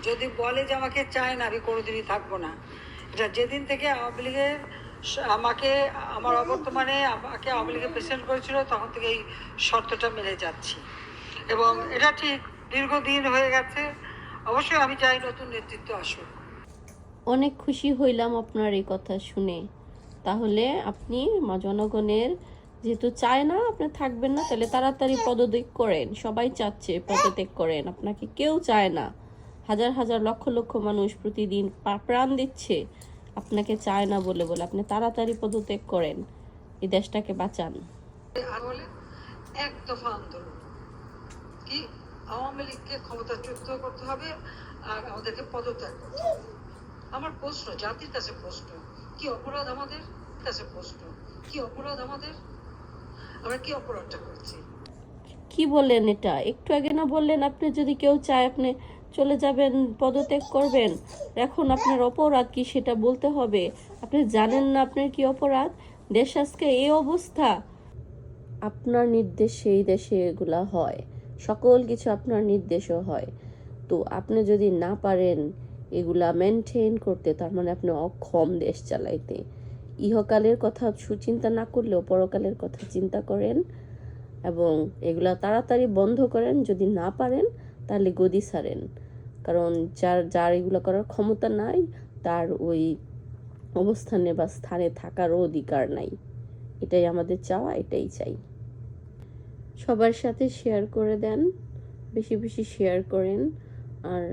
যদি বলে যে আমাকে চায় না, আমি কোনোদিনই থাকবো না। এটা যেদিন থেকে আওয়ামী লীগের আমাকে আমার অবর্তমানে আমাকে আওয়ামী লীগের প্রেসিডেন্ট করেছিল, তখন থেকে এই শর্তটা মেনে যাচ্ছি এবং এটা ঠিক দীর্ঘদিন হয়ে গেছে। অবশ্যই আমি চাই নতুন নেতৃত্ব আসুক। অনেক খুশি হইলাম আপনার এই কথা শুনে। তাহলে আপনি জনগণের যেহেতু চায় না আপনি থাকবেন না, তাহলে তাড়াতাড়ি পদত্যাগ করেন। সবাই চাচ্ছে পদত্যাগ করেন, আপনাকে কেউ চায় না। হাজার হাজার লক্ষ লক্ষ মানুষ প্রতিদিন প্রাণ দিচ্ছে আপনাকে চায় না বলে বলে। আপনি তাড়াতাড়ি পদত্যাগ করেন, এই দেশটাকে বাঁচান। এক দফা আন্দোলন কি আওয়ামী লীগকে ক্ষমতাচ্যুত করতে হবে আর আমাদেরকে পদত্যাগ করতে হবে। আমার প্রশ্ন, জাতির কাছে প্রশ্ন, কি অপরাধ আমাদের কাছে প্রশ্ন, কি অপরাধ আমাদের? আমরা কি অপরাধটা করছি? কি বললেন এটা? একটু আগে না বললেন আপনি যদি কেউ চায় আপনি চলে যাবেন, পদত্যাগ করবেন? এখন আপনার অপরাধ কি সেটা বলতে হবে? আপনি জানেন না আপনার কি অপরাধ? দেশ আজকে এই অবস্থা, আপনার নির্দেশে এই দেশে এগুলা হয়। সকল কিছু আপনার নির্দেশও হয়। তো আপনি যদি না পারেন এগুলা মেনটেন করতে, তার মানে আপনি অক্ষম দেশ চালাইতে। ইহকালের কথা সুচিন্তা না করলেও পরকালের কথা চিন্তা করেন এবং এগুলা তাড়াতাড়ি বন্ধ করেন। যদি না পারেন তাহলে গদি ছাড়েন, কারণ যার এগুলো করার ক্ষমতা নাই তার ওই অবস্থানে বা স্থানে থাকারও অধিকার নাই। এটাই আমাদের চাওয়া, এটাই চাই। সবার সাথে শেয়ার করে দেন, বেশি বেশি শেয়ার করেন, আর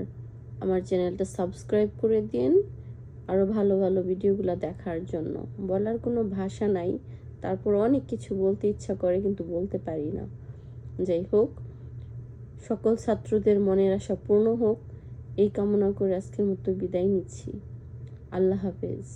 আমার চ্যানেলটা সাবস্ক্রাইব করে দিন আরও ভালো ভালো ভিডিওগুলো দেখার জন্য। বলার কোনো ভাষা নাই, তারপর অনেক কিছু বলতে ইচ্ছা করে কিন্তু বলতে পারি না। যাই হোক, সকল ছাত্রদের মনের আশা পূর্ণ হোক এই কামনা করে আজকের মতো বিদায় নিচ্ছি। আল্লাহ হাফেজ।